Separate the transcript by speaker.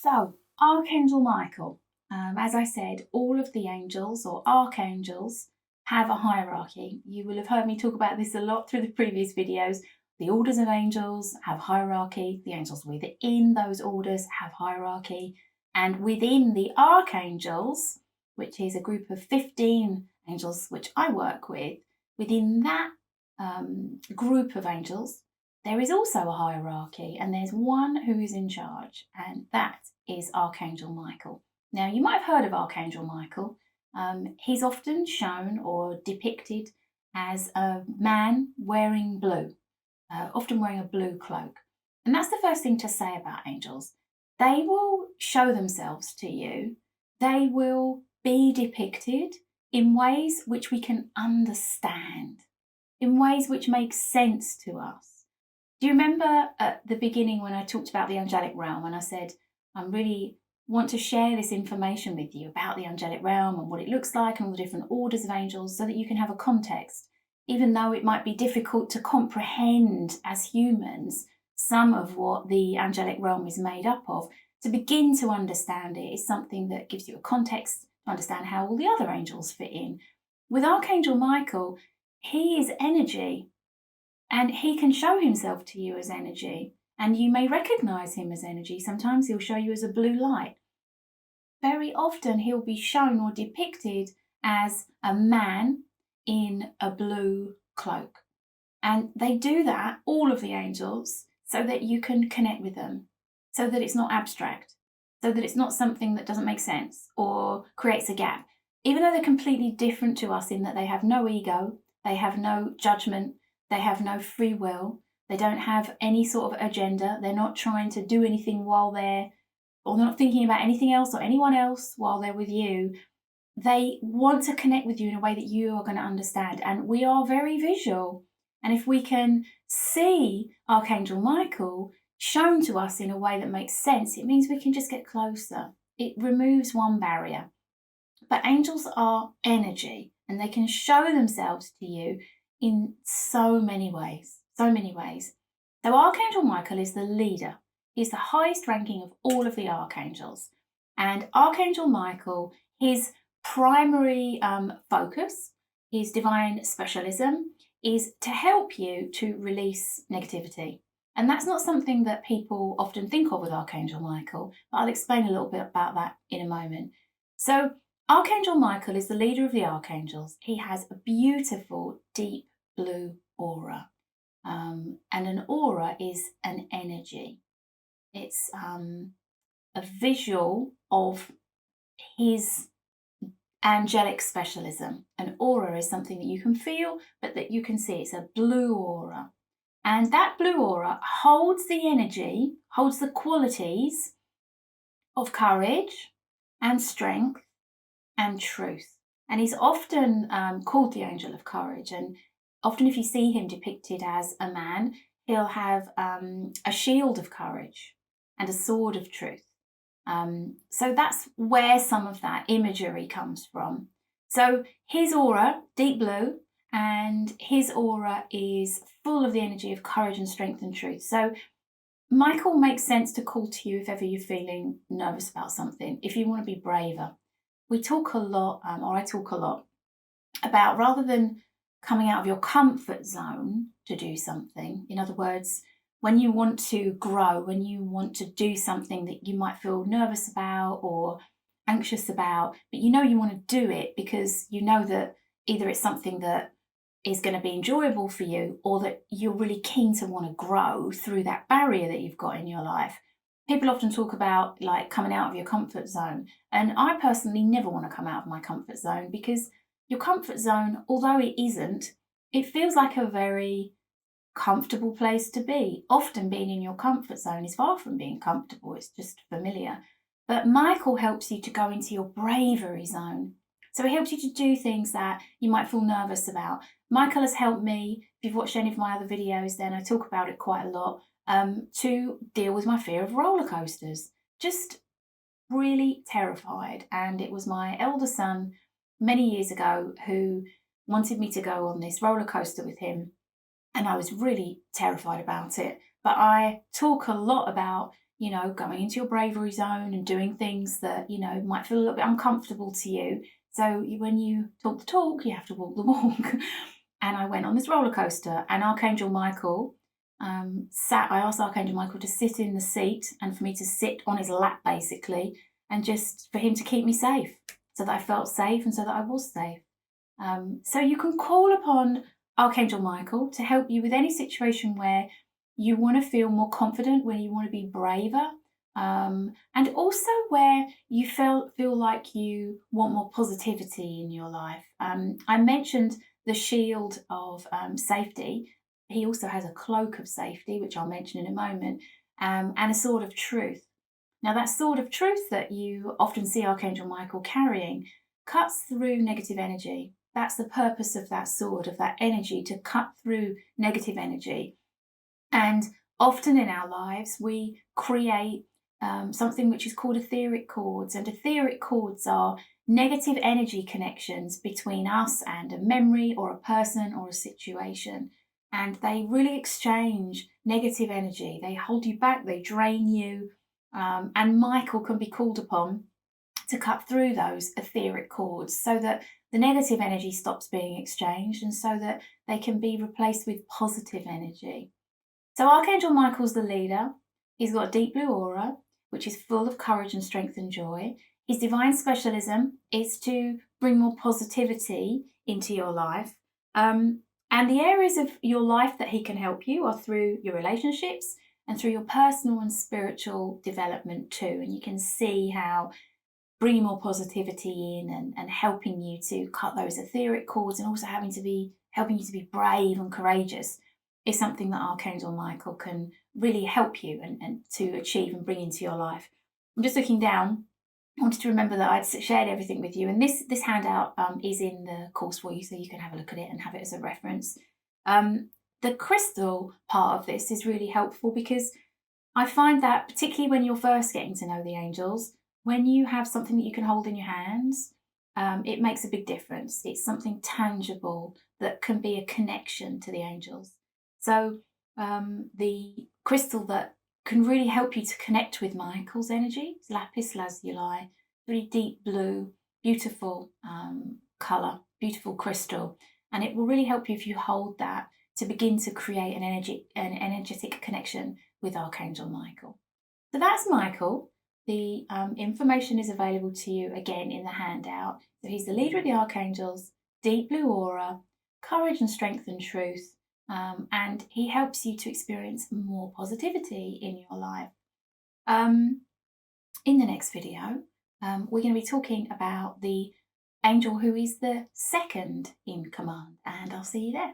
Speaker 1: So, Archangel Michael, as I said, all of the angels or archangels have a hierarchy. You will have heard me talk about this a lot through the previous videos. The orders of angels have hierarchy. The angels within those orders have hierarchy. And within the archangels, which is a group of 15 angels which I work with, within that group of angels, there is also a hierarchy, and there's one who is in charge, and that is Archangel Michael. Now, you might have heard of Archangel Michael. He's often shown or depicted as a man wearing blue, often wearing a blue cloak. And that's the first thing to say about angels. They will show themselves to you. They will be depicted in ways which we can understand, in ways which make sense to us. Do you remember at the beginning when I talked about the angelic realm and I said, I really want to share this information with you about the angelic realm and what it looks like and all the different orders of angels so that you can have a context, even though it might be difficult to comprehend as humans some of what the angelic realm is made up of. To begin to understand it is something that gives you a context to understand how all the other angels fit in. With Archangel Michael, he is energy. And he can show himself to you as energy, and you may recognize him as energy. Sometimes he'll show you as a blue light. Very often he'll be shown or depicted as a man in a blue cloak. And they do that, all of the angels, so that you can connect with them, so that it's not abstract, so that it's not something that doesn't make sense or creates a gap. Even though they're completely different to us in that they have no ego, they have no judgment, they have no free will. They don't have any sort of agenda. They're not trying to do anything or they're not thinking about anything else or anyone else while they're with you. They want to connect with you in a way that you are going to understand. And we are very visual. And if we can see Archangel Michael shown to us in a way that makes sense, it means we can just get closer. It removes one barrier. But angels are energy, and they can show themselves to you in so many ways, so many ways. So Archangel Michael is the leader. He's the highest ranking of all of the archangels. And Archangel Michael, his primary focus, his divine specialism, is to help you to release negativity. And that's not something that people often think of with Archangel Michael, but I'll explain a little bit about that in a moment. So Archangel Michael is the leader of the archangels. He has a beautiful, deep blue aura. And an aura is an energy. It's a visual of his angelic specialism. An aura is something that you can feel, but that you can see. It's a blue aura. And that blue aura holds the energy, holds the qualities of courage and strength and truth. And he's often called the angel of courage. And often if you see him depicted as a man, he'll have a shield of courage and a sword of truth. So that's where some of that imagery comes from. So his aura, deep blue, and his aura is full of the energy of courage and strength and truth. So Michael makes sense to call to you if ever you're feeling nervous about something, if you want to be braver. We talk a lot, or I talk a lot, about rather than coming out of your comfort zone to do something, in other words, when you want to grow, when you want to do something that you might feel nervous about or anxious about, but you know you want to do it because you know that either it's something that is going to be enjoyable for you or that you're really keen to want to grow through that barrier that you've got in your life. People often talk about like coming out of your comfort zone. And I personally never want to come out of my comfort zone because your comfort zone, although it isn't, it feels like a very comfortable place to be. Often being in your comfort zone is far from being comfortable. It's just familiar. But Michael helps you to go into your bravery zone. So it helps you to do things that you might feel nervous about. Michael has helped me, if you've watched any of my other videos, then I talk about it quite a lot, to deal with my fear of roller coasters. Just really terrified. And it was my elder son many years ago who wanted me to go on this roller coaster with him. And I was really terrified about it. But I talk a lot about you know, going into your bravery zone and doing things that, you know, might feel a little bit uncomfortable to you. So when you talk the talk, you have to walk the walk. And I went on this roller coaster, and Archangel Michael I asked Archangel Michael to sit in the seat and for me to sit on his lap, basically, and just for him to keep me safe, so that I felt safe and so that I was safe. So you can call upon Archangel Michael to help you with any situation where you want to feel more confident, where you want to be braver, and also where you feel like you want more positivity in your life. I mentioned the shield of safety. He also has a cloak of safety, which I'll mention in a moment, and a sword of truth. Now, that sword of truth that you often see Archangel Michael carrying cuts through negative energy. That's the purpose of that sword, of that energy, to cut through negative energy. And often in our lives, we create something which is called etheric cords. And etheric cords are negative energy connections between us and a memory or a person or a situation. And they really exchange negative energy. They hold you back, they drain you. And Michael can be called upon to cut through those etheric cords so that the negative energy stops being exchanged and so that they can be replaced with positive energy. So Archangel Michael's the leader. He's got a deep blue aura, which is full of courage and strength and joy. His divine specialism is to bring more positivity into your life. And the areas of your life that he can help you are through your relationships and through your personal and spiritual development too. And you can see how bringing more positivity in and helping you to cut those etheric cords and also helping you to be brave and courageous is something that Archangel Michael can really help you and to achieve and bring into your life. I'm just looking down. I wanted to remember that I'd shared everything with you, and this handout is in the course for you, so you can have a look at it and have it as a reference. The crystal part of this is really helpful because I find that particularly when you're first getting to know the angels, when you have something that you can hold in your hands, it makes a big difference. It's something tangible that can be a connection to the angels. So the crystal that can really help you to connect with Michael's energy is lapis lazuli, really deep blue, beautiful colour, beautiful crystal. And it will really help you if you hold that to begin to create an energetic connection with Archangel Michael. So that's Michael. The information is available to you again in the handout. So he's the leader of the Archangels, deep blue aura, courage and strength and truth, and he helps you to experience more positivity in your life. In the next video, we're going to be talking about the angel who is the second in command, and I'll see you there.